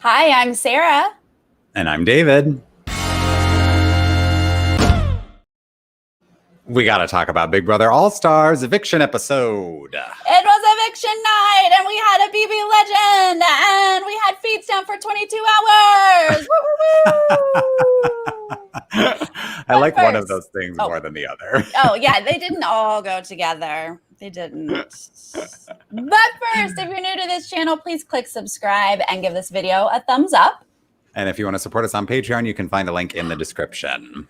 Hi, I'm Sarah. And I'm David. We got to talk about Big Brother All-Stars Eviction episode. It was eviction night, and we had a BB legend, and we had feeds down for 22 hours. I like one of those things more than the other. Oh, yeah, they didn't all go together. They didn't. But first, if you're new to this channel, please click subscribe and give this video a thumbs up. And if you want to support us on Patreon, you can find a link in the description.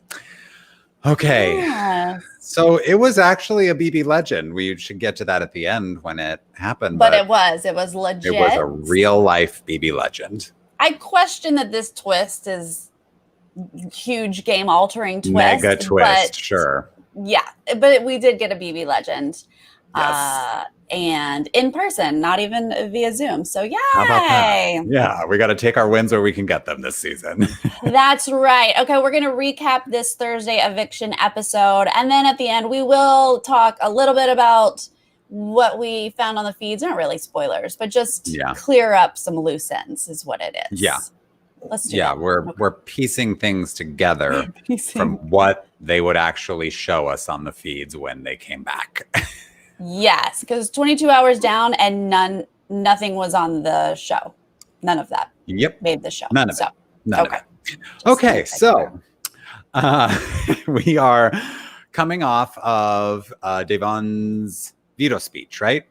Okay, so it was actually a BB legend. We should get to that at the end when it happened. But it was legit. It was a real life BB legend. I question that this twist is huge game altering twist. Mega twist, sure. Yeah, but we did get a BB legend. Yes. And in person, not even via Zoom. So yay! How about that? Yeah, we got to take our wins where we can get them this season. That's right. Okay, we're going to recap this Thursday eviction episode. And then at the end, we will talk a little bit about what we found on the feeds. Not really spoilers, but just clear up some loose ends is what it is. Yeah. Let's do that. We're piecing things together from what they would actually show us on the feeds when they came back. Yes, because 22 hours down and nothing was on the show. None of that. Yep. Made the show. None of it. None of it. Okay, so we are coming off of Davon's veto speech, right?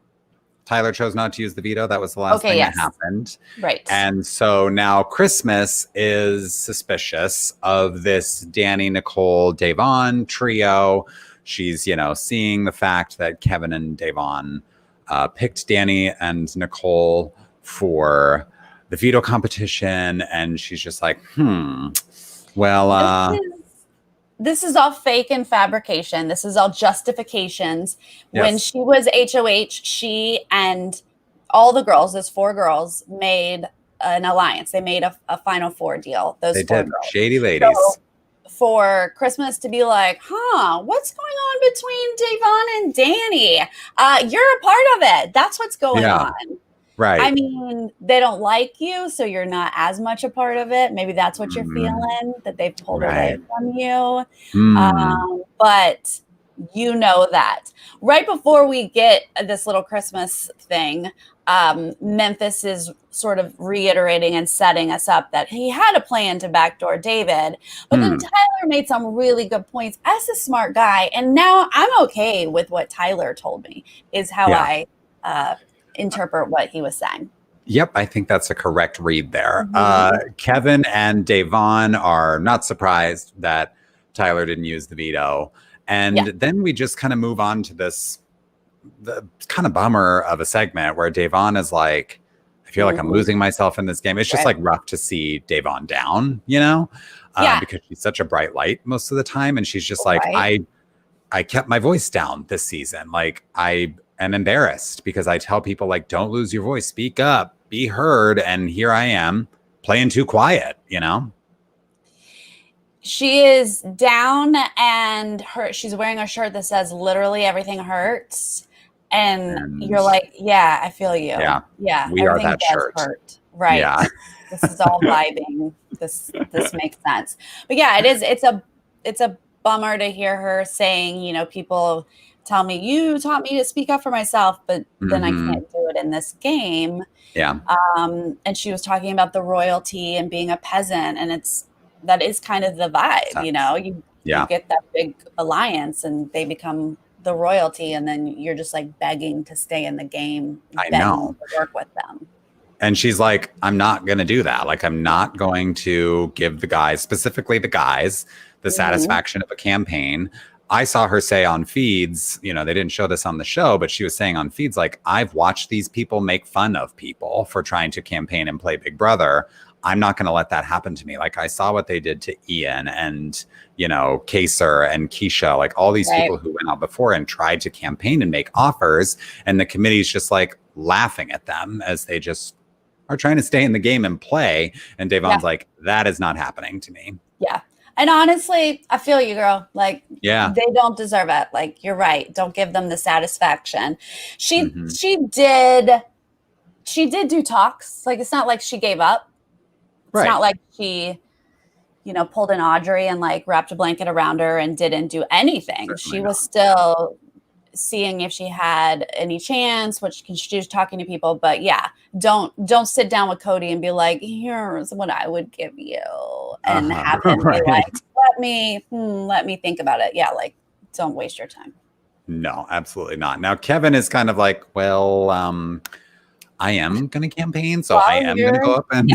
Tyler chose not to use the veto. That was the last thing that happened. Right. And so now Christmas is suspicious of this Danny, Nicole, Davon trio. She's, seeing the fact that Kevin and Davon picked Danny and Nicole for the veto competition. And she's just like, well, this is all fake and fabrication. This is all justifications. Yes. When she was HOH, she and all the girls, there's 4 girls, made an alliance. They made a Final Four deal. Those 4 girls. Shady ladies. So, for Christmas to be like, what's going on between Davon and Danny? You're a part of it. That's what's going on. Right. I mean, they don't like you, so you're not as much a part of it. Maybe that's what you're feeling, that they've pulled away from you. But you know that. Right before we get this little Christmas thing, Memphis is sort of reiterating and setting us up that he had a plan to backdoor David. But then Tyler made some really good points as a smart guy. And now I'm okay with what Tyler told me is how I interpret what he was saying. Yep, I think that's a correct read there. Kevin and Davon are not surprised that Tyler didn't use the veto. And then we just kind of move on to the kind of bummer of a segment where Davon is like, I feel like I'm losing myself in this game. It's just like rough to see Davon down, because she's such a bright light most of the time. And she's just like, I kept my voice down this season. Like, I am embarrassed because I tell people, like, don't lose your voice, speak up, be heard. And here I am playing too quiet, She is down and she's wearing a shirt that says literally everything hurts. And you're like, yeah, I feel you. Yeah. We are that shirt. Hurt. Right. Yeah. This is all vibing. This makes sense. But yeah, it's a bummer to hear her saying, people tell me, you taught me to speak up for myself, but then I can't do it in this game. Yeah. And she was talking about the royalty and being a peasant, and that is kind of the vibe, you get that big alliance and they become the royalty, and then you're just like begging to stay in the game. I know. To work with them. And she's like, I'm not going to do that. Like, I'm not going to give the guys, specifically the guys, the satisfaction of a campaign. I saw her say on feeds, they didn't show this on the show, but she was saying on feeds, like, I've watched these people make fun of people for trying to campaign and play Big Brother. I'm not going to let that happen to me. Like, I saw what they did to Ian and, Kaser and Keisha, like all these people who went out before and tried to campaign and make offers. And the committee's just like laughing at them as they just are trying to stay in the game and play. And Davon's like, that is not happening to me. Yeah. And honestly, I feel you, girl. Like, they don't deserve it. Like, you're right. Don't give them the satisfaction. She did do talks. Like, it's not like she gave up. It's not like she, pulled an Audrey and like wrapped a blanket around her and didn't do anything. Certainly She not. was still seeing if she had any chance, which she was talking to people. But yeah, don't sit down with Cody and be like, here's what I would give you, and have him be like, let me think about it. Yeah, like, don't waste your time. No, absolutely not. Now Kevin is kind of like, well, I am going to campaign, so I am going to go up and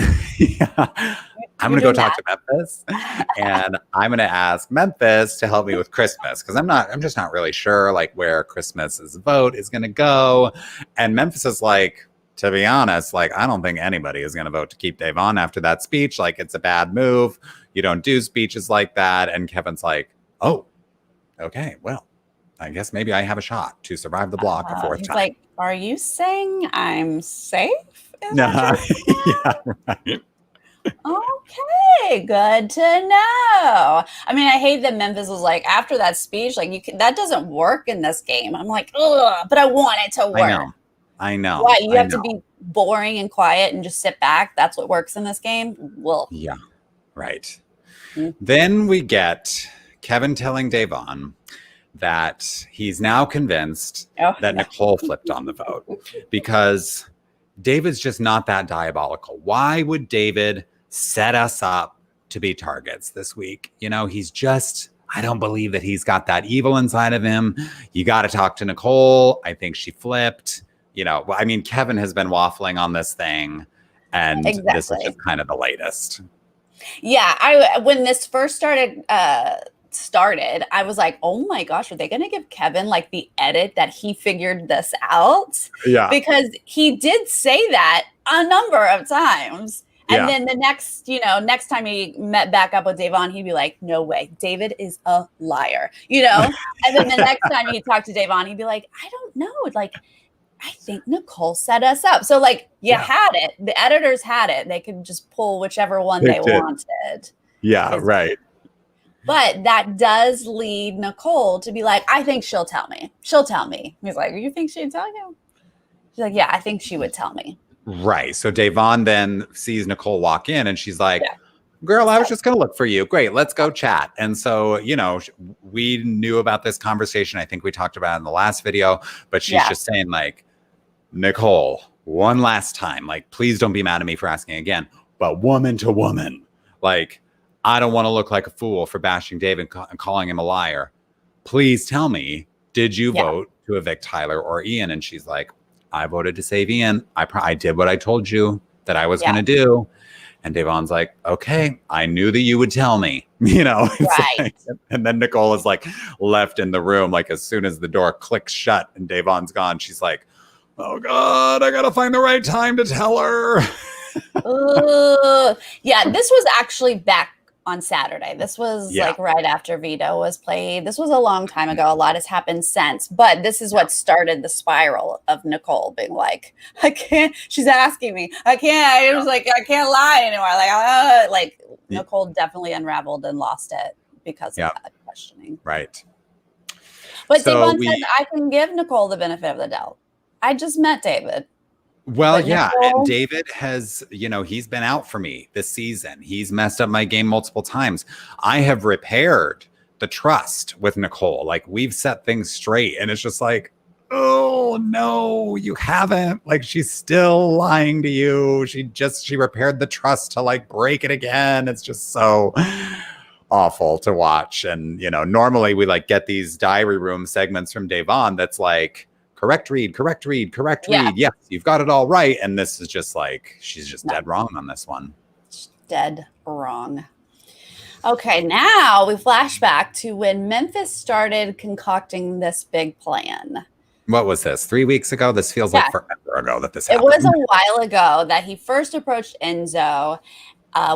I'm going to go talk to Memphis, and I'm going to ask Memphis to help me with Christmas, because I'm just not really sure like where Christmas's vote is going to go. And Memphis is like, to be honest, like, I don't think anybody is going to vote to keep Davon after that speech. Like, it's a bad move. You don't do speeches like that. And Kevin's like, oh, okay, well, I guess maybe I have a shot to survive the block a fourth time. Like, are you saying I'm safe? Yeah, right. Okay, good to know. I mean, I hate that Memphis was like, after that speech, like, that doesn't work in this game. I'm like, ugh, but I want it to work. I know. Why? You have to be boring and quiet and just sit back? That's what works in this game? Well, yeah, right. Mm-hmm. Then we get Kevin telling Davon that he's now convinced that Nicole flipped on the vote, because David's just not that diabolical. Why would David set us up to be targets this week? He's just, I don't believe that he's got that evil inside of him. You got to talk to Nicole. I think she flipped. I mean, Kevin has been waffling on this thing, and this is just kind of the latest. Yeah, when this first started, I was like, oh my gosh, are they going to give Kevin like the edit that he figured this out? Yeah, because he did say that a number of times. And then the next time he met back up with Davon, he'd be like, no way, David is a liar, And then the next time he talked to Davon, he'd be like, I don't know. Like, I think Nicole set us up. So like, had it. The editors had it. They could just pull whichever one they wanted. Yeah, right. But that does lead Nicole to be like, I think she'll tell me. She'll tell me. He's like, you think she'd tell you? She's like, yeah, I think she would tell me. Right. So Davon then sees Nicole walk in, and she's like, girl, I was just going to look for you. Great. Let's go chat. And so, we knew about this conversation. I think we talked about it in the last video, but she's just saying like, Nicole, one last time, like, please don't be mad at me for asking again, but woman to woman, like, I don't want to look like a fool for bashing David and calling him a liar. Please tell me, did you vote to evict Tyler or Ian? And she's like, I voted to save Ian. I did what I told you that I was going to do. And Davon's like, okay, I knew that you would tell me, Right. Like, and then Nicole is like left in the room. Like, as soon as the door clicks shut and Davon's gone, she's like, oh God, I got to find the right time to tell her. Yeah, this was actually back on Saturday. This was like right after Veto was played. This was a long time ago. A lot has happened since, but this is what started the spiral of Nicole being like, I can't, she's asking me, I was like, I can't lie anymore. Like Nicole definitely unraveled and lost it because of that questioning. Right. But so Davon says, I can give Nicole the benefit of the doubt. I just met David. Well, and David has, he's been out for me this season. He's messed up my game multiple times. I have repaired the trust with Nicole. Like, we've set things straight, and it's just like, oh no, you haven't. Like, she's still lying to you. She repaired the trust to like break it again. It's just so awful to watch. And, normally we like get these diary room segments from Davon that's like, correct read. Yes, you've got it all right. And this is just like, she's just dead wrong on this one. Dead wrong. Okay, now we flash back to when Memphis started concocting this big plan. What was this? 3 weeks ago? This feels like forever ago that this happened. It was a while ago that he first approached Enzo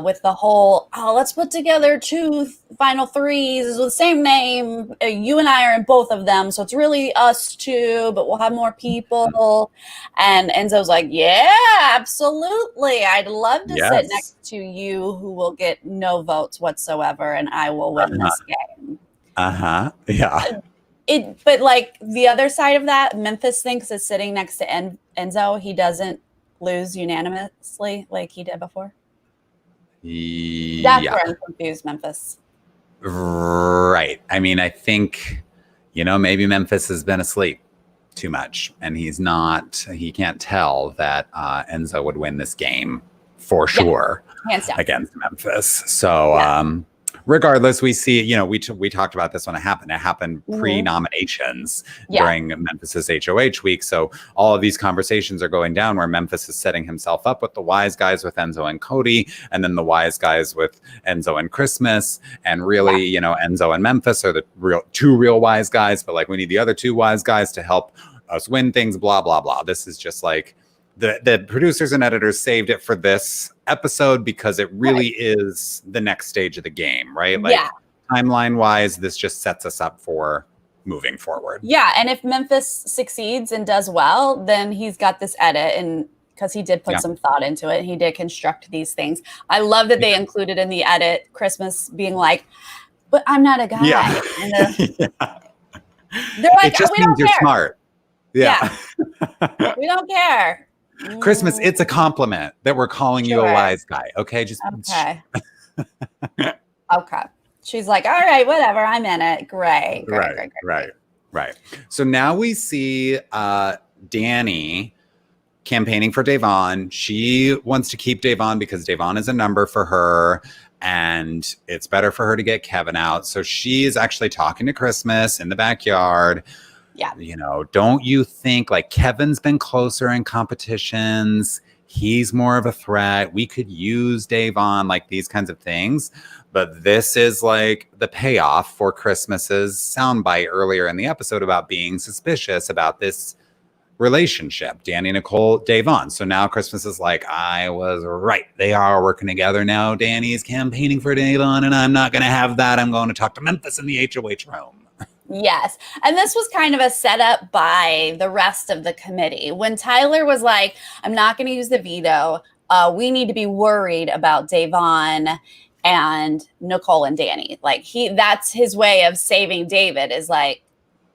with the whole, let's put together 2 final threes with the same name. You and I are in both of them. So it's really us 2, but we'll have more people. And Enzo's like, yeah, absolutely. I'd love to sit next to you who will get no votes whatsoever. And I will win this game. Yeah. But like the other side of that, Memphis thinks is sitting next to Enzo. He doesn't lose unanimously like he did before. That's where I'm confused, Memphis. Right. I mean, I think, maybe Memphis has been asleep too much, and he can't tell that Enzo would win this game for sure against Memphis. So, regardless, we see, we talked about this when it happened. It happened pre-nominations during Memphis's HOH week. So all of these conversations are going down where Memphis is setting himself up with the wise guys with Enzo and Cody, and then the wise guys with Enzo and Christmas. And really, Enzo and Memphis are the two real wise guys, but like we need the other two wise guys to help us win things, blah, blah, blah. This is just like the producers and editors saved it for this episode because it really is the next stage of the game, right? Like timeline wise, this just sets us up for moving forward. Yeah. And if Memphis succeeds and does well, then he's got this edit, and because he did put some thought into it, he did construct these things. I love that they included in the edit Christmas being like, but I'm not a guy. Yeah. They're like, it just means you're smart. Yeah. We don't care. Christmas, it's a compliment that we're calling you a wise guy. Okay. Okay. She's like, all right, whatever. I'm in it. Great. Right. So now we see Danny campaigning for Davon. She wants to keep Davon because Davon is a number for her, and it's better for her to get Kevin out. So she is actually talking to Christmas in the backyard. Yeah. Don't you think like Kevin's been closer in competitions? He's more of a threat. We could use Davon, like these kinds of things. But this is like the payoff for Christmas's soundbite earlier in the episode about being suspicious about this relationship, Danny, Nicole, Davon. So now Christmas is like, I was right. They are working together now. Danny's campaigning for Davon, and I'm not going to have that. I'm going to talk to Memphis in the HOH room. Yes. And this was kind of a setup by the rest of the committee. When Tyler was like, I'm not going to use the veto. We need to be worried about Davon and Nicole and Danny. Like that's his way of saving David, is like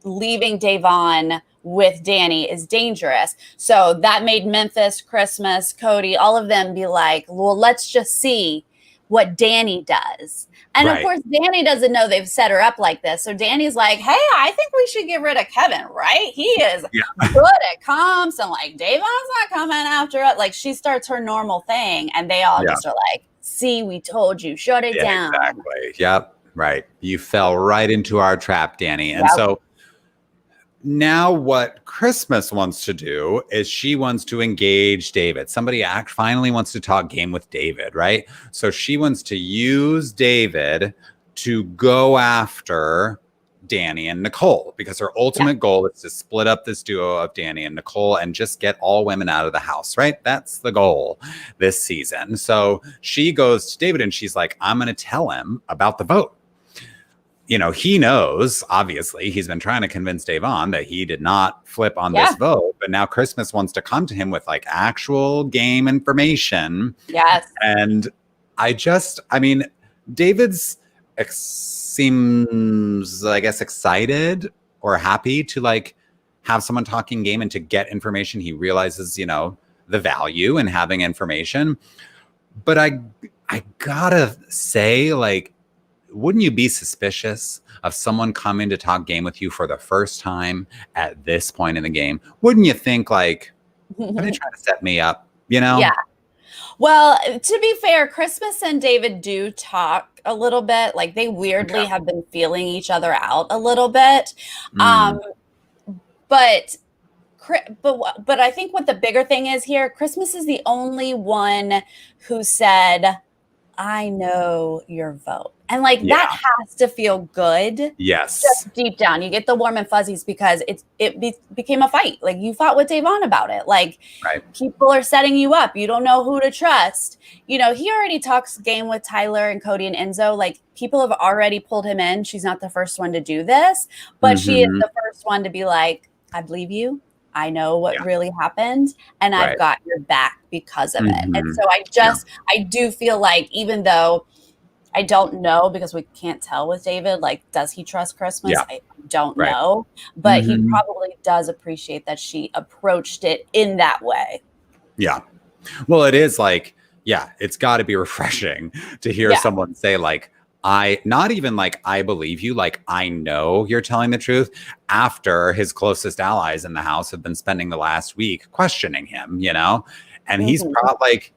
leaving Davon with Danny is dangerous. So that made Memphis, Christmas, Cody, all of them be like, well, let's just see what Danny does. And of course, Danny doesn't know they've set her up like this. So Danny's like, hey, I think we should get rid of Kevin, right? He is good at comps, and like Davon's not coming after us. Like she starts her normal thing, and they all just are like, see, we told you, shut it down. Exactly. Yep. Right. You fell right into our trap, Danny. And so now what Christmas wants to do is she wants to engage David. Somebody finally wants to talk game with David, right? So she wants to use David to go after Danny and Nicole, because her ultimate goal is to split up this duo of Danny and Nicole and just get all women out of the house, right? That's the goal this season. So she goes to David and she's like, I'm going to tell him about the vote. He knows, obviously, he's been trying to convince Davon that he did not flip on this vote, but now Christmas wants to come to him with like actual game information. Yes. And David's seems, I guess, excited or happy to like have someone talking game and to get information. He realizes, the value in having information. But I gotta say, like, wouldn't you be suspicious of someone coming to talk game with you for the first time at this point in the game? Wouldn't you think like, are they trying to set me up? Yeah. Well, to be fair, Christmas and David do talk a little bit. Like they weirdly have been feeling each other out a little bit. But I think what the bigger thing is here, Christmas is the only one who said, I know your vote. And like that has to feel good. Yes. Just deep down. You get the warm and fuzzies because it became a fight. Like you fought with Davon about it. Like people are setting you up. You don't know who to trust. He already talks game with Tyler and Cody and Enzo. Like people have already pulled him in. She's not the first one to do this, but she is the first one to be like, I believe you. I know what really happened, and I've got your back because of it. And so I do feel like, even though I don't know, because we can't tell with David, like, does he trust Christmas? I don't know, but he probably does appreciate that she approached it in that way. Yeah. Well, it is like, Yeah, it's got to be refreshing to hear someone say like, not even like, I believe you, like, I know you're telling the truth, after his closest allies in the house have been spending the last week questioning him, you know? And he's probably like,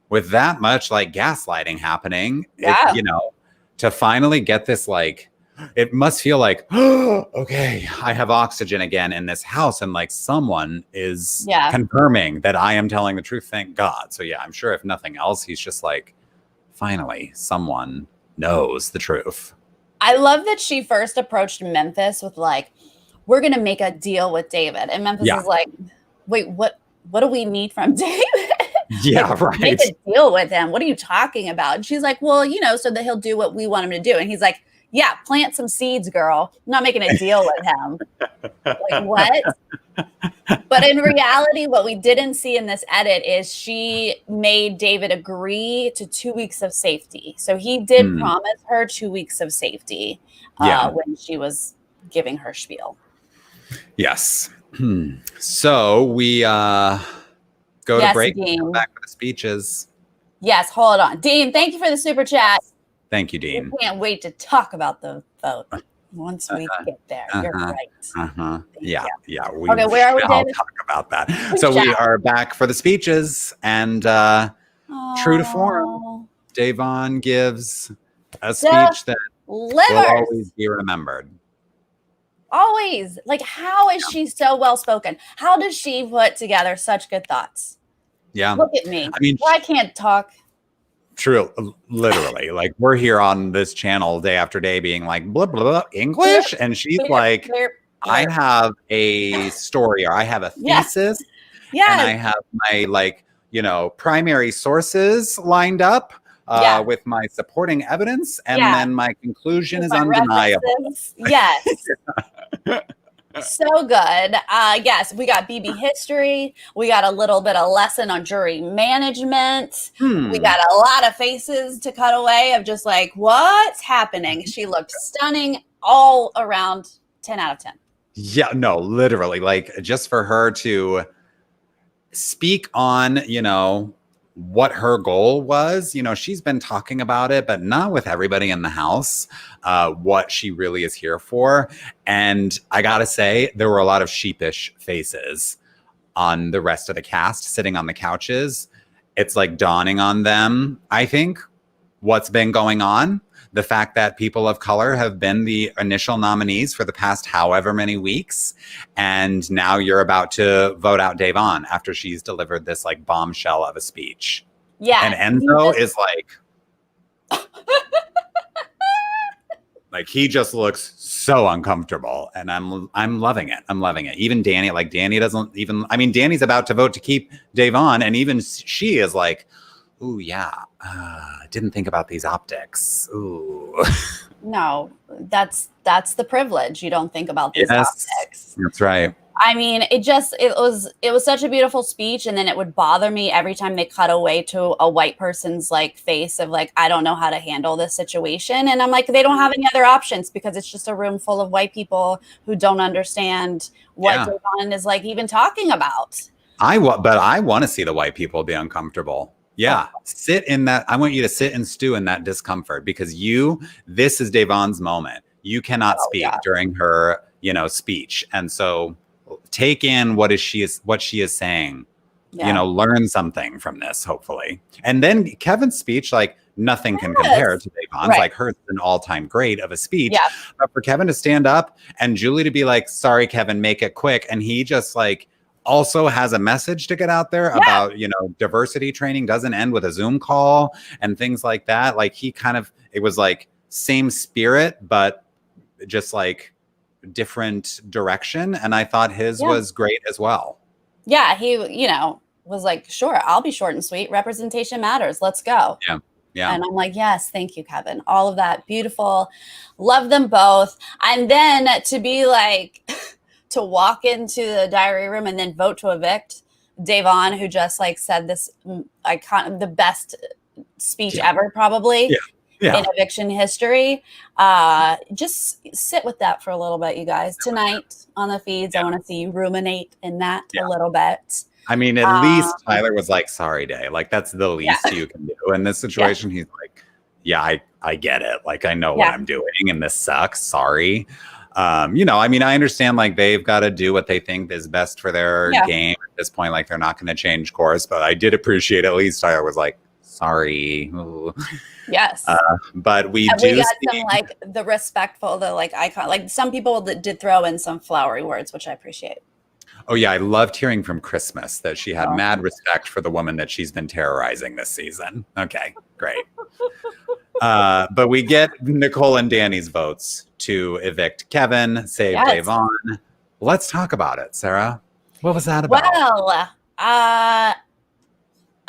with that much like gaslighting happening, you know, to finally get this, like, it must feel like, oh, okay, I have oxygen again in this house, and like someone is confirming that I am telling the truth. Thank God. So yeah, I'm sure if nothing else, he's just like, finally, someone knows the truth. I love that she first approached Memphis with like, we're gonna make a deal with David, and Memphis is like, wait, what do we need from David? Yeah, like, right. Make a deal with him. What are you talking about? And she's like, well, you know, so that he'll do what we want him to do. And he's like, yeah, plant some seeds, girl. I'm not making a deal with him. Like, what? But in reality, what we didn't see in this edit is she made David agree to 2 weeks of safety. So he did promise her 2 weeks of safety when she was giving her spiel. Yes. So we go to break and come back for the speeches. Yes, hold on. Dean, thank you for the super chat. Thank you, Dean. We can't wait to talk about the vote once we get there. You're right. Yeah. Okay, where are we, David? Talk about that. So we are back for the speeches, and true to form, Davon gives a speech that will always be remembered. Always. Like, how is she so well spoken? How does she put together such good thoughts? Yeah. Look at me. I mean, I can't talk. True, literally. Like, we're here on this channel day after day being like, blah, blah, blah, English. And she's like, I have a story, or I have a thesis. And I have my, like, you know, primary sources lined up with my supporting evidence. And then my conclusion is undeniable. Yes. So good. Yes, we got BB history. We got a little bit of lesson on jury management. We got a lot of faces to cut away of just like, what's happening? She looked stunning all around. 10 out of 10. Yeah, no, literally. Like, just for her to speak on, you know, what her goal was, you know, she's been talking about it, but not with everybody in the house, what she really is here for. And I gotta say, there were a lot of sheepish faces on the rest of the cast sitting on the couches. It's like dawning on them, I think, what's been going on. The fact that people of color have been the initial nominees for the past however many weeks. And now you're about to vote out Davon after she's delivered this like bombshell of a speech. Yeah. And Enzo is like, like, he just looks so uncomfortable. And I'm loving it. I'm loving it. Even Danny, like, Danny doesn't even, I mean, Danny's about to vote to keep Davon. And even she is like, ooh, yeah. Didn't think about these optics. Ooh. No, that's the privilege. You don't think about these optics. That's right. I mean, it was such a beautiful speech, and then it would bother me every time they cut away to a white person's like face of like, I don't know how to handle this situation. And I'm like, they don't have any other options because it's just a room full of white people who don't understand what Davon is like even talking about. But I want to see the white people be uncomfortable. Yeah. Sit in that. I want you to sit and stew in that discomfort, because this is Davon's moment. You cannot speak during her, you know, speech. And so take in what she is saying, you know, learn something from this, hopefully. And then Kevin's speech, like, nothing can compare to Davon's. Like, hers is an all-time great of a speech. Yeah. But for Kevin to stand up and Julie to be like, sorry, Kevin, make it quick. And he just like, also has a message to get out there about, you know, diversity training doesn't end with a Zoom call and things like that. Like, he kind of, it was like same spirit, but just like different direction. And I thought his was great as well. Yeah. He, you know, was like, sure, I'll be short and sweet. Representation matters. Let's go. Yeah. Yeah. And I'm like, yes, thank you, Kevin. All of that. Beautiful. Love them both. And then to be like, to walk into the diary room and then vote to evict Davon, who just like said this the best speech ever, probably in eviction history. Just sit with that for a little bit, you guys. Tonight on the feeds, I want to see you ruminate in that a little bit. I mean, at least Tyler was like, sorry, Day. Like, that's the least you can do in this situation. He's like, yeah, I get it. Like, I know what I'm doing and this sucks. Sorry. You know, I mean, I understand like they've got to do what they think is best for their game at this point. Like, they're not going to change course, but I did appreciate at least Tyler was like, sorry. Ooh. Yes. But we got some like the respectful, the like icon, like some people did throw in some flowery words, which I appreciate. Oh yeah, I loved hearing from Christmas that she had mad respect for the woman that she's been terrorizing this season. Okay, great. But we get Nicole and Danny's votes to evict Kevin, save Davon. Let's talk about it, Sarah. What was that about? Well,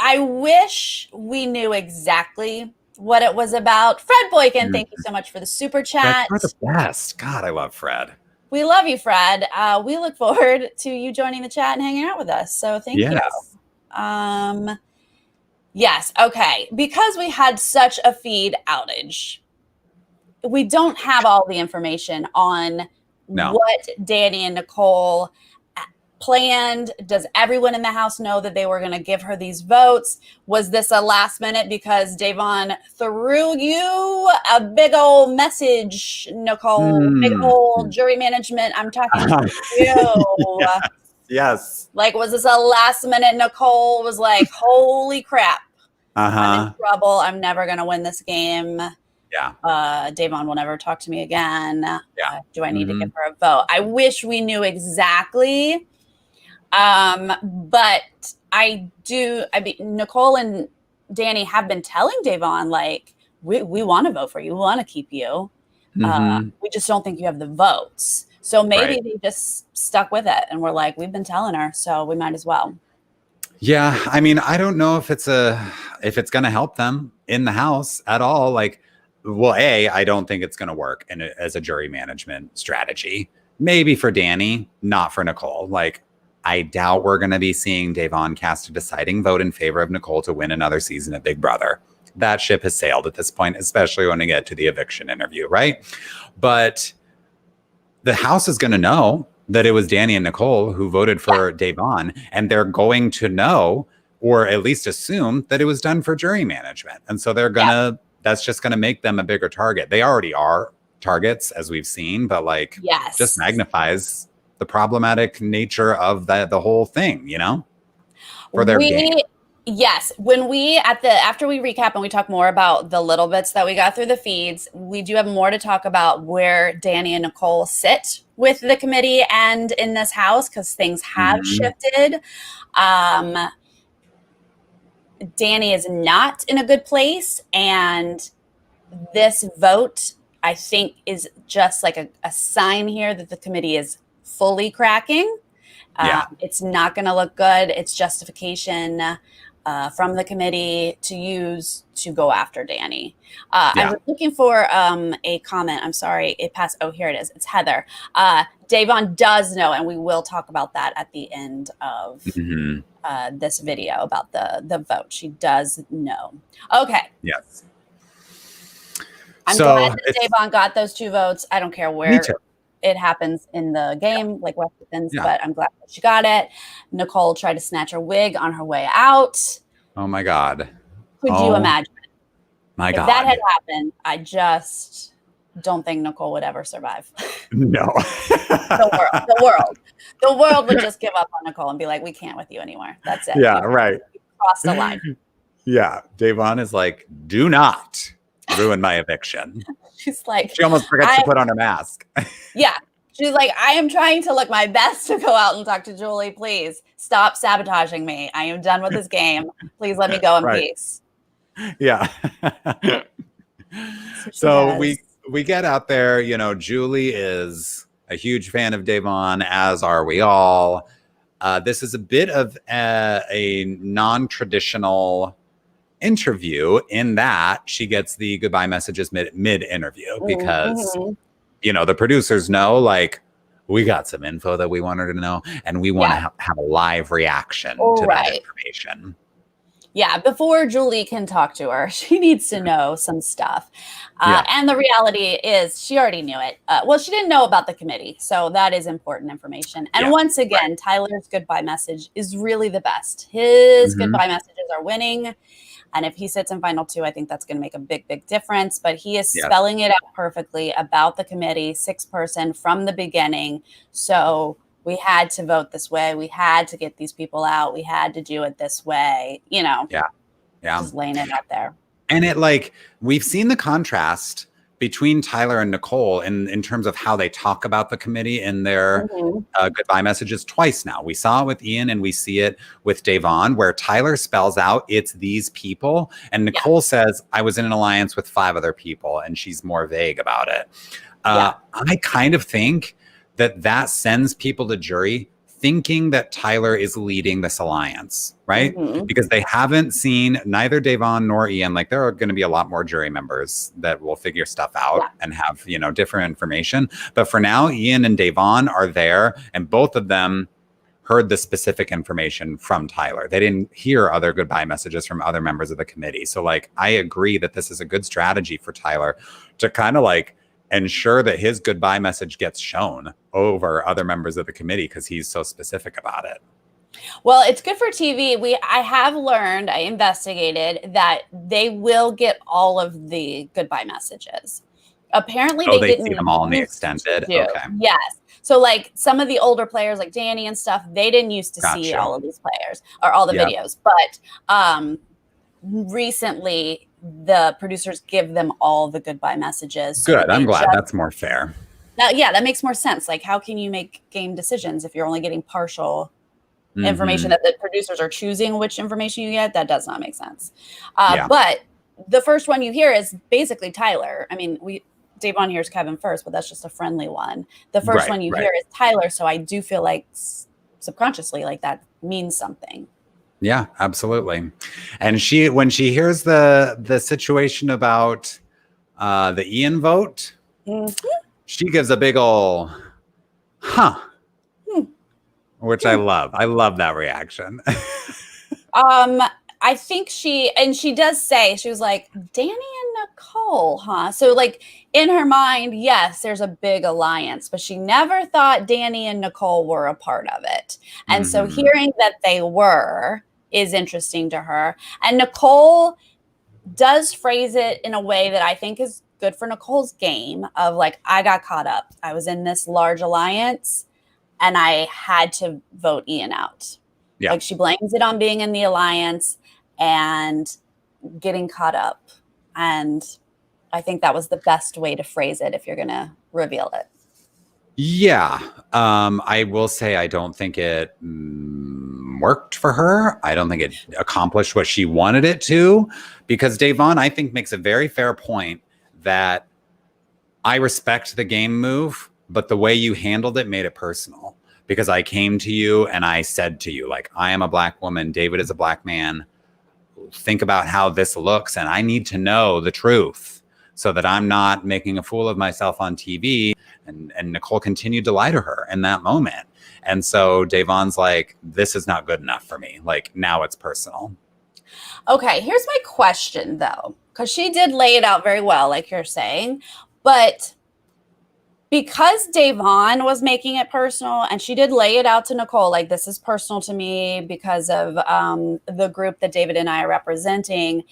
I wish we knew exactly what it was about. Fred Boykin, thank you so much for the super chat. You're the best. God, I love Fred. We love you, Fred. We look forward to you joining the chat and hanging out with us. So thank you. Yes. Okay. Because we had such a feed outage, we don't have all the information on what Danny and Nicole planned. Does everyone in the house know that they were going to give her these votes? Was this a last minute because Davon threw you a big old message, Nicole? Big old jury management. I'm talking to you. Yes. Like, was this a last minute? Nicole was like, holy crap. I'm in trouble. I'm never going to win this game. Yeah. Davon will never talk to me again. Do I need to give her a vote? I wish we knew exactly. But I mean, Nicole and Danny have been telling Davon, like, we want to vote for you. We want to keep you. We just don't think you have the votes. So maybe they just stuck with it and we're like, we've been telling her, so we might as well. Yeah. I mean, I don't know if it's going to help them in the house at all. Like, well, I don't think it's going to work as a jury management strategy. Maybe for Danny, not for Nicole. Like, I doubt we're going to be seeing Davon cast a deciding vote in favor of Nicole to win another season of Big Brother. That ship has sailed at this point, especially when we get to the eviction interview, right? But the house is going to know that it was Danny and Nicole who voted for Davon, and they're going to know, or at least assume, that it was done for jury management. And so they're going to, that's just going to make them a bigger target. They already are targets, as we've seen, but like, just magnifies the problematic nature of the whole thing, you know, for their game. Yes. When after we recap and we talk more about the little bits that we got through the feeds, we do have more to talk about where Danny and Nicole sit with the committee and in this house, because things have shifted. Danny is not in a good place, and this vote, I think, is just like a sign here that the committee is fully cracking. It's not going to look good. It's justification from the committee to use to go after Danny. I was looking for a comment. I'm sorry. It passed. Oh, here it is. It's Heather. Davon does know, and we will talk about that at the end of this video about the vote. She does know. Okay. Yes. I'm glad that Davon got those 2 votes. I don't care where it happens in the game, like what happens, but I'm glad that she got it. Nicole tried to snatch her wig on her way out. Oh my God. Could you imagine? My God. If that had happened, I just don't think Nicole would ever survive. No. The world would just give up on Nicole and be like, we can't with you anymore. That's it. Yeah, right. Crossed the line. Yeah. Davon is like, do not ruin my eviction. She's like, she almost forgets to put on her mask. Yeah. She's like, I am trying to look my best to go out and talk to Julie. Please stop sabotaging me. I am done with this game. Please let me go in peace. Yeah. So we get out there, you know, Julie is a huge fan of Davon, as are we all. This is a bit of a non-traditional interview in that she gets the goodbye messages mid interview because you know, the producers know, like, we got some info that we want her to know, and we want to have a live reaction to that information. Yeah, before Julie can talk to her, she needs to know some stuff. And the reality is she already knew it. Well, she didn't know about the committee, so that is important information. And once again, Tyler's goodbye message is really the best. His goodbye messages are winning. And if he sits in final 2, I think that's going to make a big, big difference. But he is spelling it out perfectly about the committee, 6-person from the beginning. So we had to vote this way. We had to get these people out. We had to do it this way, you know. Yeah. Just laying it out there. And it, like, we've seen the contrast between Tyler and Nicole in terms of how they talk about the committee in their goodbye messages twice now. We saw it with Ian and we see it with Davon, where Tyler spells out it's these people. And Nicole says, I was in an alliance with 5 other people, and she's more vague about it. I kind of think that sends people to jury thinking that Tyler is leading this alliance, right? Because they haven't seen neither Davon nor Ian. Like, there are going to be a lot more jury members that will figure stuff out and have, you know, different information. But for now, Ian and Davon are there, and both of them heard the specific information from Tyler. They didn't hear other goodbye messages from other members of the committee. So, like, I agree that this is a good strategy for Tyler to kind of, like, ensure that his goodbye message gets shown over other members of the committee because he's so specific about it. Well, it's good for TV. I have learned, I investigated, that they will get all of the goodbye messages. Apparently, they didn't see them all in the extended. Okay. Yes. So, like, some of the older players, like Danny and stuff, they didn't used to see all of these players or all the videos. But recently, the producers give them all the goodbye messages. So good. I'm glad. That's more fair. That makes more sense. Like, how can you make game decisions if you're only getting partial information, that the producers are choosing which information you get? That does not make sense. But the first one you hear is basically Tyler. I mean, Davon hears Kevin first, but that's just a friendly one. The first one you hear is Tyler. So I do feel like subconsciously, like, that means something. Yeah, absolutely. And when she hears the situation about the Ian vote, she gives a big ol' which I love. I love that reaction. I think she does say, she was like, Danny and Nicole, huh? So, like, in her mind, yes, there's a big alliance, but she never thought Danny and Nicole were a part of it. And so hearing that they were is interesting to her. And Nicole does phrase it in a way that I think is good for Nicole's game of, like, I got caught up. I was in this large alliance and I had to vote Ian out. Yeah. Like, she blames it on being in the alliance and getting caught up. And I think that was the best way to phrase it if you're going to reveal it. Yeah. I will say I don't think it worked for her. I don't think it accomplished what she wanted it to, because Davon, I think, makes a very fair point that I respect the game move, but the way you handled it made it personal. Because I came to you and I said to you, like, I am a Black woman, David is a Black man. Think about how this looks, and I need to know the truth so that I'm not making a fool of myself on TV. And Nicole continued to lie to her in that moment. And so Davon's like, this is not good enough for me. Like, now it's personal. Okay, here's my question, though, because she did lay it out very well, like you're saying. But because Davon was making it personal, and she did lay it out to Nicole, like, this is personal to me because of the group that David and I are representing.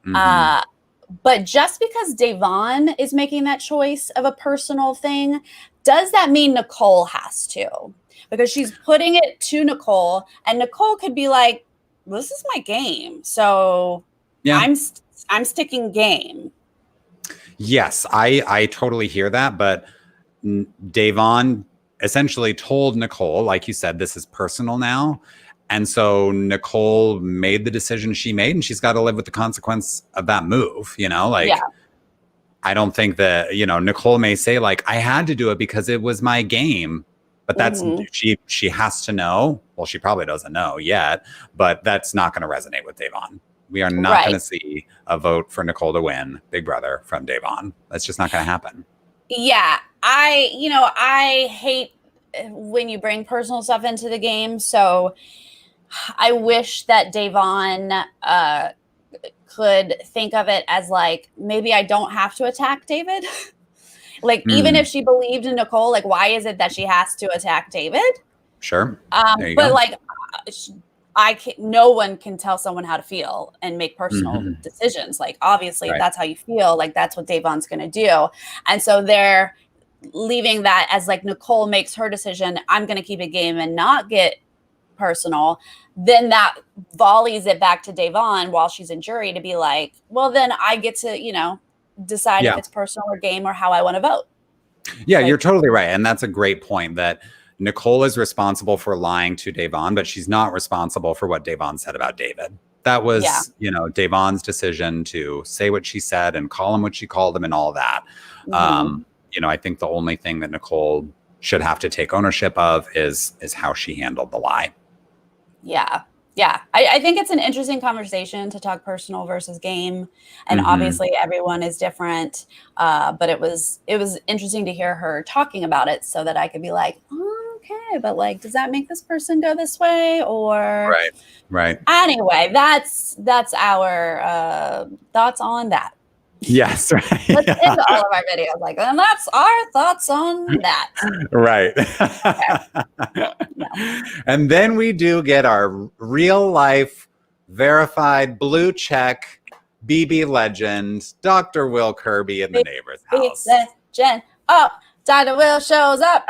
But just because Davon is making that choice of a personal thing, does that mean Nicole has to? Because she's putting it to Nicole, and Nicole could be like, this is my game. So I'm sticking game. Yes, I totally hear that. But Davon essentially told Nicole, like you said, this is personal now. And so Nicole made the decision she made, and she's got to live with the consequence of that move, you know? Like, I don't think that, you know, Nicole may say, like, I had to do it because it was my game. But that's, she has to know. Well, she probably doesn't know yet, but that's not going to resonate with Davon. We are not going to see a vote for Nicole to win Big Brother from Davon. That's just not going to happen. Yeah. I hate when you bring personal stuff into the game. So I wish that Davon could think of it as like, maybe I don't have to attack David. Like, even if she believed in Nicole, like, why is it that she has to attack David? Sure. But go. Like, no one can tell someone how to feel and make personal decisions. Like, obviously, if that's how you feel, like, that's what Davon's going to do. And so they're leaving that as like Nicole makes her decision. I'm going to keep it game and not get personal. Then that volleys it back to Davon while she's in jury to be like, well, then I get to, decide if it's personal or game or how I want to vote. Yeah, you're totally right. And that's a great point, that Nicole is responsible for lying to Davon, but she's not responsible for what Davon said about David. That was, Davon's decision to say what she said and call him what she called him and all that. I think the only thing that Nicole should have to take ownership of is how she handled the lie. Yeah. Yeah. I think it's an interesting conversation to talk personal versus game. And obviously everyone is different. But it was interesting to hear her talking about it so that I could be like, oh, okay, but like, does that make this person go this way? Or right. Anyway, that's our thoughts on that. Yes, right. Let's end all of our videos like, and that's our thoughts on that. Right. And then we do get our real life verified blue check BB legend, Dr. Will Kirby in the neighbor's house. Legend. Oh, Dr. Will shows up.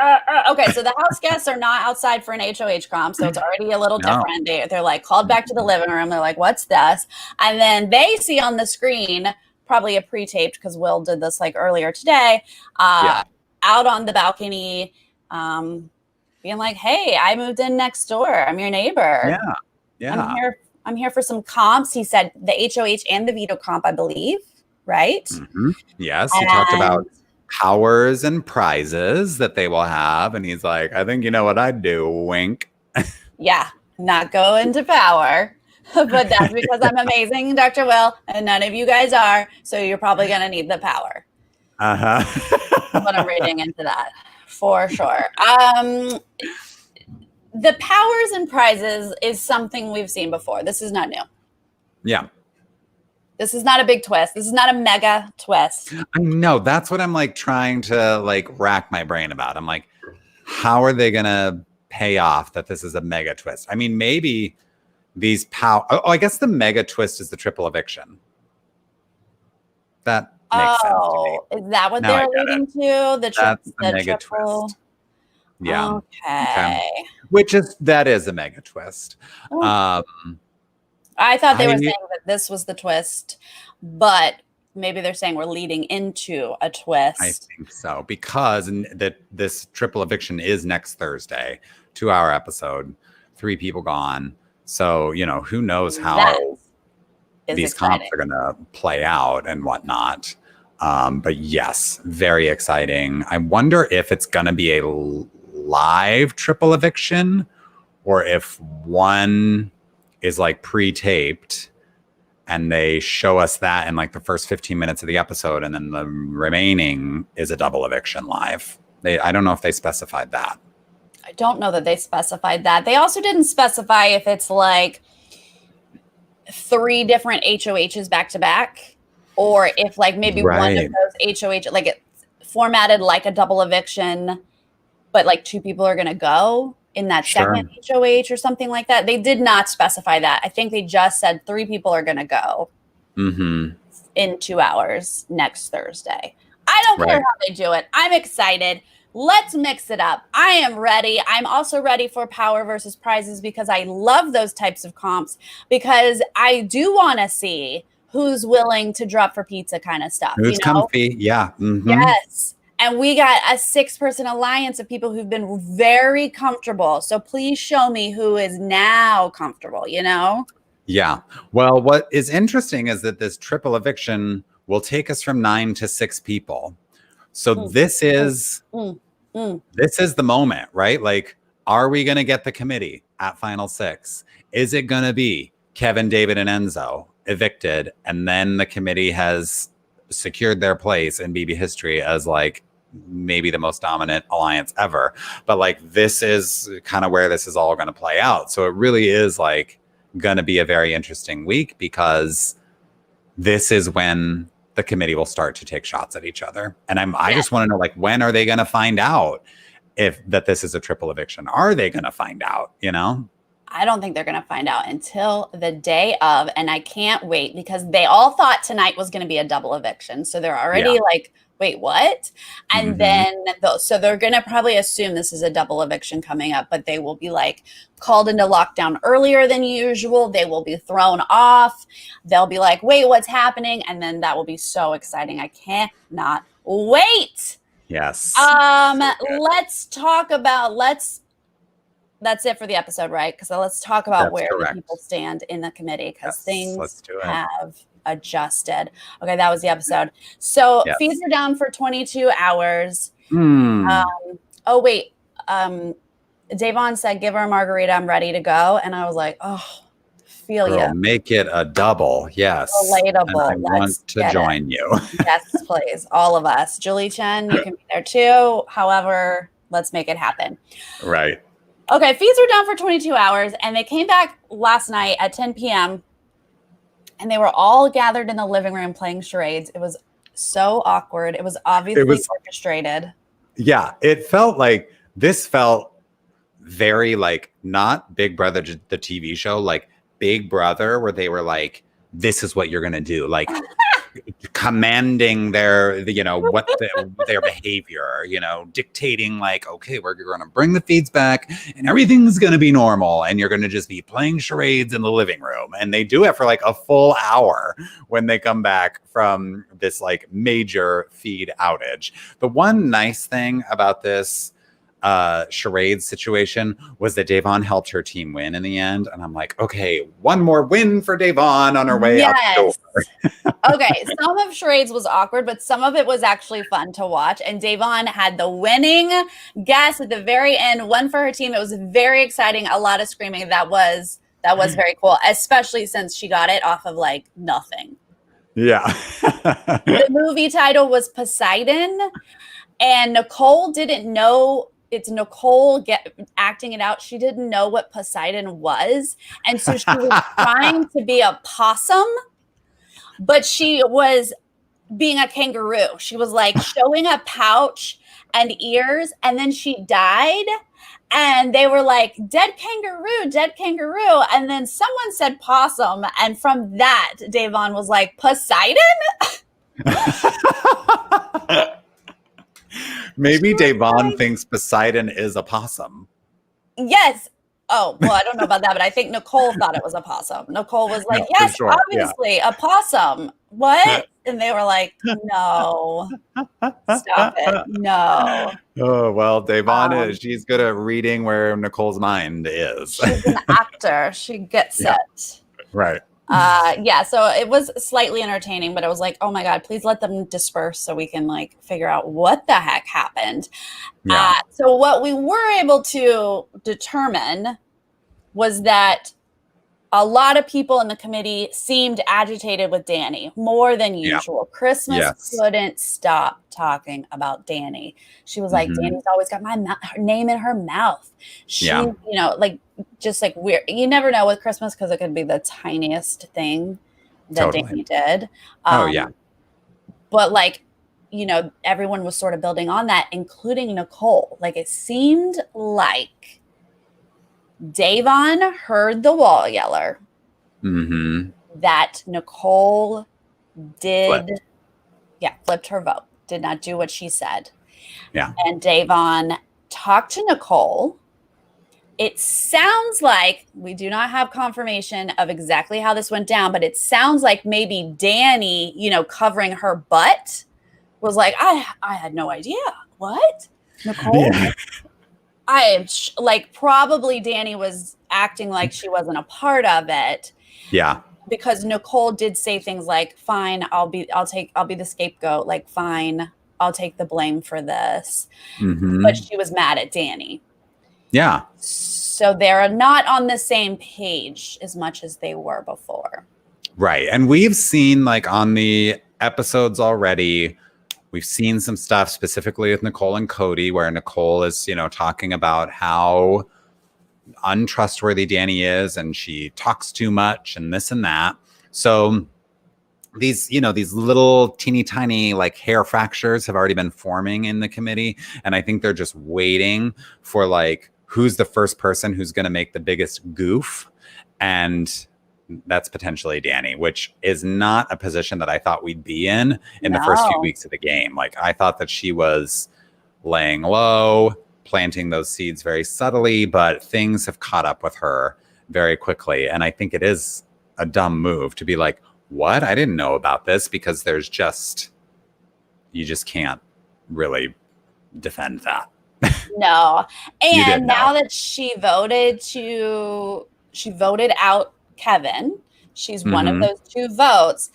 Okay, so the house guests are not outside for an HOH comp, so it's already a little different. They're like called back to the living room. They're like, what's this? And then they see on the screen, probably a pre-taped because Will did this like earlier today, out on the balcony, being like, hey, I moved in next door. I'm your neighbor. Yeah. I'm here for some comps. He said the HOH and the veto comp, I believe, right? Yes, he talked about powers and prizes that they will have. And he's like, I think you know what I'd do, wink. Yeah, not go into power. But that's because I'm amazing, Dr. Will, and none of you guys are. So you're probably going to need the power. But I'm reading into that for sure. The powers and prizes is something we've seen before. This is not new. Yeah. This is not a big twist. This is not a mega twist. I know. That's what I'm like trying to like rack my brain about. I'm like, how are they going to pay off that this is a mega twist? I mean, maybe these I guess the mega twist is the triple eviction. That makes sense to me. Is that what they're alluding to? That's the mega triple twist. Yeah. Okay. That is a mega twist. I thought they were saying that this was the twist, but maybe they're saying we're leading into a twist. I think so, because this triple eviction is next Thursday, 2-hour episode, 3 people gone. So, who knows how these comps are going to play out and whatnot. But yes, very exciting. I wonder if it's going to be a live triple eviction or if one is like pre-taped and they show us that in like the first 15 minutes of the episode and then the remaining is a double eviction live. I don't know if they specified that. I don't know that they specified that. They also didn't specify if it's like 3 different HOHs back to back, or if like maybe one of those HOH, like it's formatted like a double eviction, but like 2 people are going to go in that second HOH or something like that. They did not specify that. I think they just said 3 people are going to go in 2 hours next Thursday. I don't care how they do it. I'm excited. Let's mix it up. I am ready. I'm also ready for power versus prizes because I love those types of comps, because I do want to see who's willing to drop for pizza kind of stuff. Who's comfy. Yeah. Yes. And we got a 6-person alliance of people who've been very comfortable. So please show me who is now comfortable, Yeah. Well, what is interesting is that this triple eviction will take us from 9 to 6 people. So this is the moment, right? Like, are we going to get the committee at Final 6? Is it going to be Kevin, David, and Enzo evicted, and then the committee has secured their place in BB history as like maybe the most dominant alliance ever. But like, this is kind of where this is all going to play out. So it really is like going to be a very interesting week, because this is when the committee will start to take shots at each other. And I just want to know, like, when are they going to find out if that this is a triple eviction? Are they going to find out, you know? I don't think they're going to find out until the day of, and I can't wait, because they all thought tonight was going to be a double eviction. So they're already like, wait, what? And then, so they're going to probably assume this is a double eviction coming up, but they will be like called into lockdown earlier than usual. They will be thrown off. They'll be like, wait, what's happening? And then that will be so exciting. I cannot wait. Yes. Let's talk about, that's it for the episode, right? Because let's talk about where the people stand in the committee, because things have adjusted. Okay, that was the episode. So fees are down for 22 hours. Oh, wait. Davon said, give her a margarita. I'm ready to go. And I was like, oh, feel you. Make it a double. Yes. Relatable. And I want to join you. Yes, please. All of us. Julie Chen, you can be there too. However, let's make it happen. Right. Okay, fees were down for 22 hours, and they came back last night at 10 p.m., and they were all gathered in the living room playing charades. It was so awkward. It was obviously orchestrated. Yeah, it felt like, this felt very like, not Big Brother, the TV show, like Big Brother, where they were like, this is what you're going to do. Like, commanding their, you know, their behavior, you know, dictating like, okay, we're going to bring the feeds back and everything's going to be normal, and you're going to just be playing charades in the living room. And they do it for like a full hour when they come back from this like major feed outage. The one nice thing about this charade situation was that Davon helped her team win in the end, and I'm like, okay, one more win for Davon on her way out the door. Okay, some of charades was awkward, but some of it was actually fun to watch, and Davon had the winning guess at the very end, one for her team. It was very exciting, a lot of screaming. That was very cool, especially since she got it off of like nothing. Yeah. The movie title was Poseidon, and Nicole didn't know. It's Nicole acting it out. She didn't know what Poseidon was. And so she was trying to be a possum, but she was being a kangaroo. She was like showing a pouch and ears, and then she died. And they were like, dead kangaroo, dead kangaroo. And then someone said possum. And from that, Davon was like, Poseidon? Maybe Davon thinks Poseidon is a possum. Yes. Oh, well, I don't know about that, but I think Nicole thought it was a possum. Nicole was like, yes, sure. Obviously, a possum. What? And they were like, no. Stop it. No. Oh, well, Davon she's good at reading where Nicole's mind is. She's an actor. She gets it. Right. So it was slightly entertaining, but it was like, oh my God, please let them disperse so we can like figure out what the heck happened. Yeah. So what we were able to determine was that a lot of people in the committee seemed agitated with Danny more than usual. Yeah. Christmas couldn't stop talking about Danny. She was like, Danny's always got her name in her mouth. She, you know, like, just like weird. You never know with Christmas, because it could be the tiniest thing that Danny did. But like, you know, everyone was sort of building on that, including Nicole. Like, it seemed like Davon heard the wall yeller that Nicole flipped her vote, did not do what she said. Yeah. And Davon talked to Nicole. It sounds like, we do not have confirmation of exactly how this went down, but it sounds like maybe Danny, you know, covering her butt was like, I had no idea. What? Nicole? Yeah. I am like, probably Danny was acting like she wasn't a part of it. Yeah. Because Nicole did say things like, fine, I'll be the scapegoat. Like, fine, I'll take the blame for this. But she was mad at Danny. Yeah. So they're not on the same page as much as they were before. Right. And we've seen, like, on the episodes already, We've seen some stuff specifically with Nicole and Cody where Nicole is, talking about how untrustworthy Danny is and she talks too much and this and that. So these little teeny tiny like hair fractures have already been forming in the committee. And I think they're just waiting for like, who's the first person who's going to make the biggest goof. And that's potentially Danny, which is not a position that I thought we'd be in the first few weeks of the game. Like I thought that she was laying low, planting those seeds very subtly, but things have caught up with her very quickly. And I think it is a dumb move to be like, what? I didn't know about this, because you just can't really defend that. No. And now that she voted out Kevin, she's one of those 2 votes.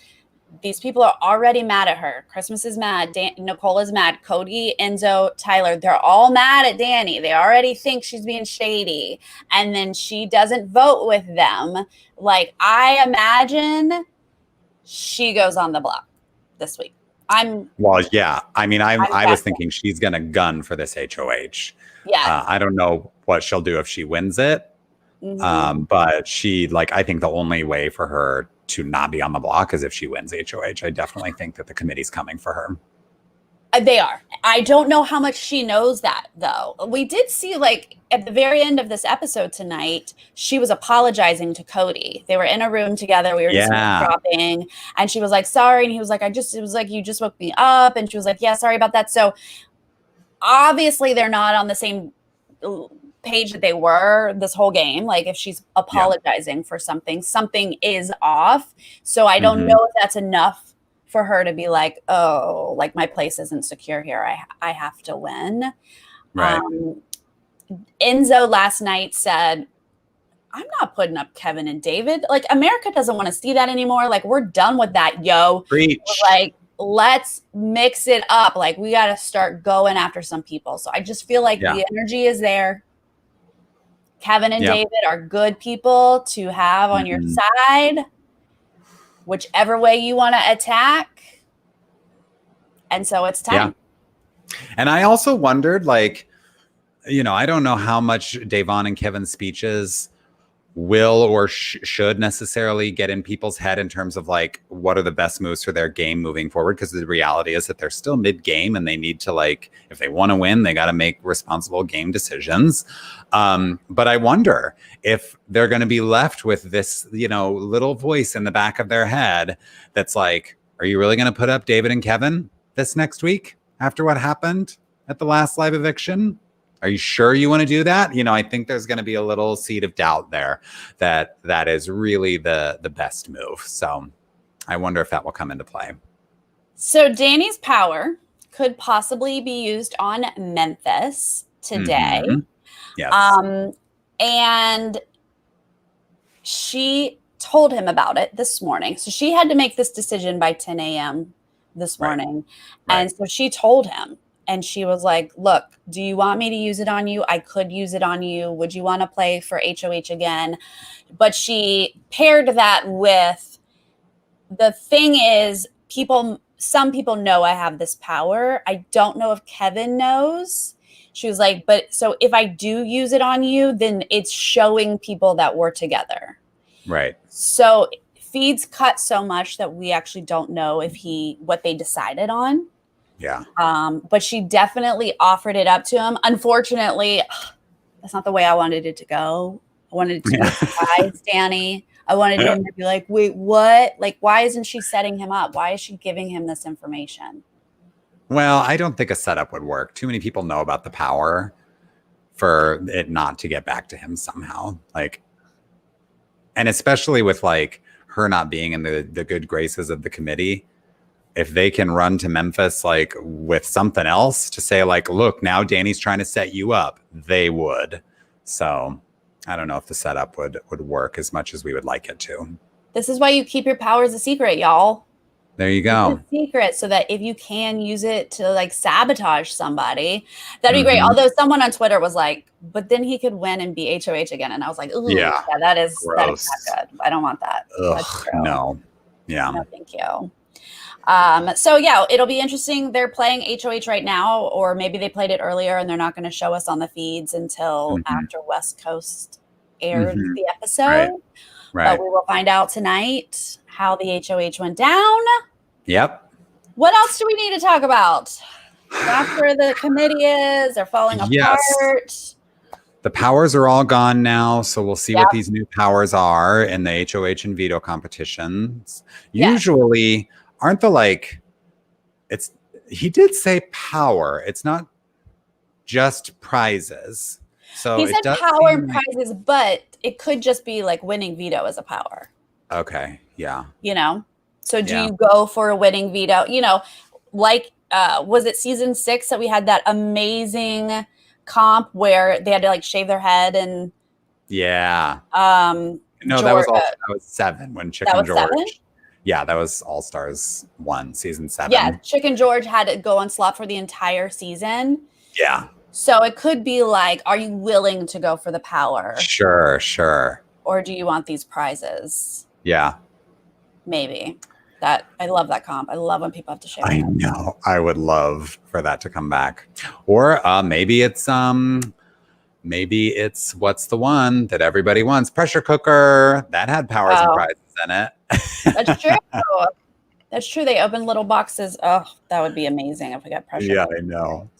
These people are already mad at her. Christmas is mad. Nicole is mad. Cody, Enzo, Tyler, they're all mad at Danny. They already think she's being shady. And then she doesn't vote with them. Like, I imagine she goes on the block this week. I was thinking she's going to gun for this HOH. Yeah. I don't know what she'll do if she wins it. But I think the only way for her to not be on the block is if she wins HOH. I definitely think that the committee's coming for her. They are. I don't know how much she knows that, though. We did see, like, at the very end of this episode tonight, she was apologizing to Cody. They were in a room together. We were just dropping, and she was like, sorry. And he was like, it was like, you just woke me up. And she was like, yeah, sorry about that. So obviously they're not on the same page that they were this whole game. Like, if she's apologizing for something is off. So I don't know if that's enough for her to be like, oh, like, my place isn't secure here. I have to win. Right. Enzo last night said, I'm not putting up Kevin and David. Like, America doesn't want to see that anymore. Like, we're done with that, yo. Preach. Like, let's mix it up. Like, we got to start going after some people. So I just feel like the energy is there. Kevin and David are good people to have on your side, whichever way you want to attack. And so it's time. Yeah. And I also wondered, like, I don't know how much Davon and Kevin's speeches will or should necessarily get in people's head in terms of like, what are the best moves for their game moving forward? Because the reality is that they're still mid-game and they need to, like, if they want to win, they got to make responsible game decisions. But I wonder if they're going to be left with this, little voice in the back of their head that's like, are you really going to put up David and Kevin this next week after what happened at the last live eviction? Are you sure you want to do that? I think there's going to be a little seed of doubt there that is really the best move. So I wonder if that will come into play. So Danny's power could possibly be used on Memphis today. Yes. And she told him about it this morning. So she had to make this decision by 10 a.m. this morning. Right. And so she told him. And she was like, look, do you want me to use it on you? I could use it on you. Would you want to play for HOH again? But she paired that with, the thing is, some people know I have this power. I don't know if Kevin knows. She was like, but so if I do use it on you, then it's showing people that we're together. Right. So feeds cut so much that we actually don't know what they decided on. Yeah. But she definitely offered it up to him. Unfortunately, that's not the way I wanted it to go. I wanted it to be surprise, Danny. I wanted him to be like, wait, what? Like, why isn't she setting him up? Why is she giving him this information? Well, I don't think a setup would work. Too many people know about the power for it not to get back to him somehow. Like, and especially with like her not being in the good graces of the committee. If they can run to Memphis like with something else to say like, look, now Danny's trying to set you up, they would. So I don't know if the setup would work as much as we would like it to. This is why you keep your powers a secret, y'all. There you go. It's a secret, so that if you can use it to like sabotage somebody, that'd be great. Although someone on Twitter was like, but then he could win and be HOH again. And I was like, ooh, that is not good. I don't want that. Ugh, no. Yeah. No, thank you. So yeah, it'll be interesting. They're playing HOH right now, or maybe they played it earlier and they're not going to show us on the feeds until after West Coast aired the episode. Right. But we will find out tonight how the HOH went down. Yep. What else do we need to talk about? That's where the committee is. They're falling apart. The powers are all gone now, so we'll see what these new powers are in the HOH and veto competitions. Usually, aren't he did say power. It's not just prizes. So he said power and prizes, but it could just be like winning veto as a power. Okay, yeah. So do you go for a winning veto? Like, was it season 6 that we had that amazing comp where they had to like shave their head and no, that was 7 when Chicken George 7? Yeah, that was All Stars 1 season 7. Yeah, Chicken George had to go on slot for the entire season. Yeah. So it could be like, are you willing to go for the power? Sure. Or do you want these prizes? Yeah. Maybe. I love that comp. I love when people have to share. I know. I would love for that to come back. Or maybe it's what's the one that everybody wants? Pressure cooker. That had powers and prizes in it. That's true. That's true. They opened little boxes. Oh, that would be amazing if we got pressure cooker. I know.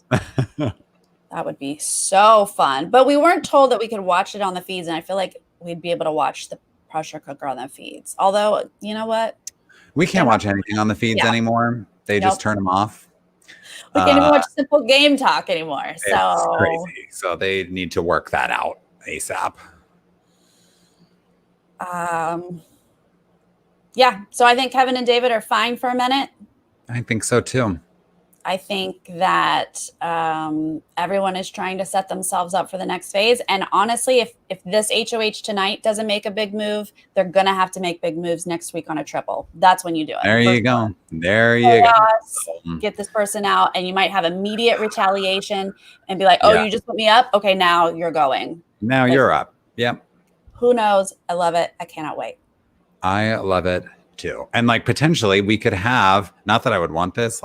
That would be so fun. But we weren't told that we could watch it on the feeds, and I feel like we'd be able to watch the pressure cooker on the feeds. Although, you know what? We can't watch anything on the feeds anymore. They just turn them off. We can't even watch Simple Game Talk anymore. It's crazy. So they need to work that out ASAP. So I think Kevin and David are fine for a minute. I think so too. I think that everyone is trying to set themselves up for the next phase. And honestly, if this HOH tonight doesn't make a big move, they're going to have to make big moves next week on a triple. That's when you do it. There you go. There you go. Get this person out, and you might have immediate retaliation and be like, you just put me up? Okay, now you're going. Now you're up. Yep. Who knows? I love it. I cannot wait. I love it too. And like potentially we could have, not that I would want this,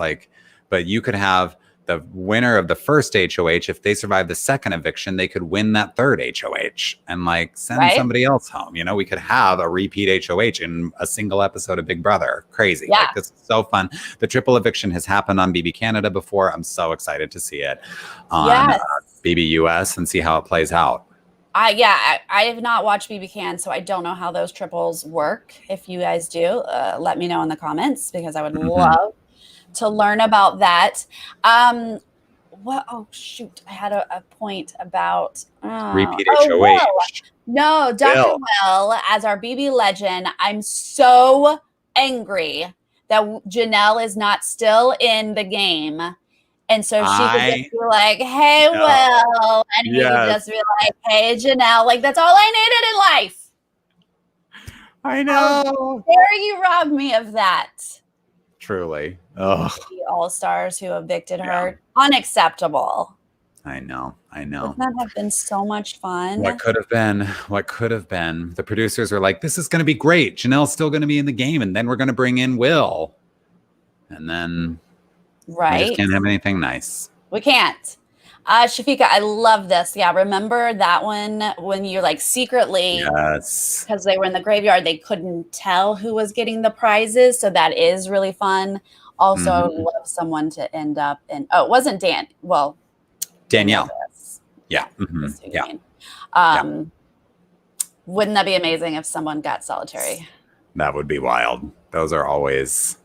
but you could have the winner of the first HOH. If they survive the second eviction, they could win that third HOH and send somebody else home. We could have a repeat HOH in a single episode of Big Brother. Crazy. Yeah. This is so fun. The triple eviction has happened on BB Canada before. I'm so excited to see it on BB US and see how it plays out. I have not watched BB Can, so I don't know how those triples work. If you guys do, let me know in the comments, because I would love to learn about that. Oh shoot, I had a point about repeat HOH. No, Dr. Will, as our BB legend, I'm so angry that Janelle is not still in the game. And so she could just be like, hey, Will. And he could just be like, hey, Janelle. That's all I needed in life. I know. How dare you rob me of that? Truly. The All-Stars who evicted her. Unacceptable. I know. Wouldn't that have been so much fun? What could have been? The producers were like, this is going to be great. Janelle's still going to be in the game. And then we're going to bring in Will. And then... Right. We just can't have anything nice. We can't. Shafika, I love this. Yeah, remember that one when you're secretly, because they were in the graveyard, they couldn't tell who was getting the prizes. So that is really fun. Also, I would love someone to end up in, it wasn't Dan. Well, Danielle. Yeah. Wouldn't that be amazing if someone got solitary? That would be wild. Those are always...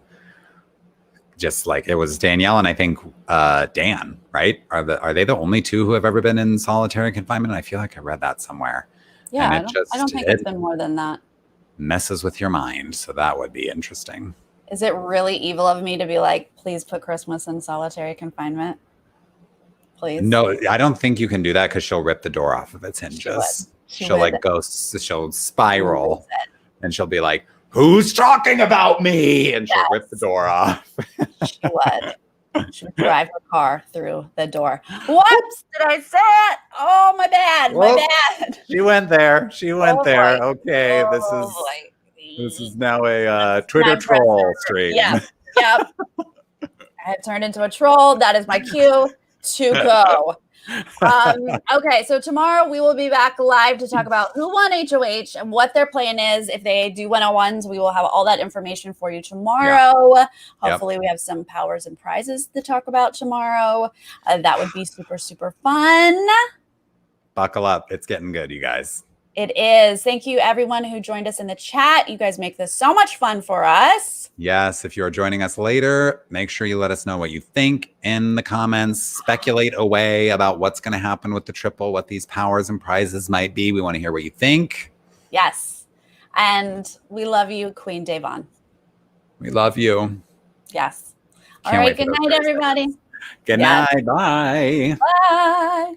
just it was Danielle and I think Dan, right? Are they the only two who have ever been in solitary confinement? I feel like I read that somewhere. Yeah, I don't think it's been more than that. Messes with your mind, so that would be interesting. Is it really evil of me to be like, please put Christmas in solitary confinement? Please. No, I don't think you can do that because she'll rip the door off of its hinges. She'll spiral, and she'll be like, who's talking about me? And she'll rip the door off. She would. She would drive her car through the door. Whoops! Did I say it? Oh, my bad. My bad. She went there. Okay, this is... This is now a Twitter troll stream. Yep. I have turned into a troll. That is my cue to go. Okay, so tomorrow we will be back live to talk about who won HOH and what their plan is. If they do 101s, we will have all that information for you tomorrow. Yep. Hopefully we have some powers and prizes to talk about tomorrow. That would be super, super fun. Buckle up. It's getting good, you guys. It is. Thank you, everyone who joined us in the chat. You guys make this so much fun for us. Yes. If you're joining us later, make sure you let us know what you think in the comments. Speculate away about what's going to happen with the triple, what these powers and prizes might be. We want to hear what you think. Yes. And we love you, Queen Davon. We love you. Yes. All right. Good night, everybody. Good night. Bye. Bye.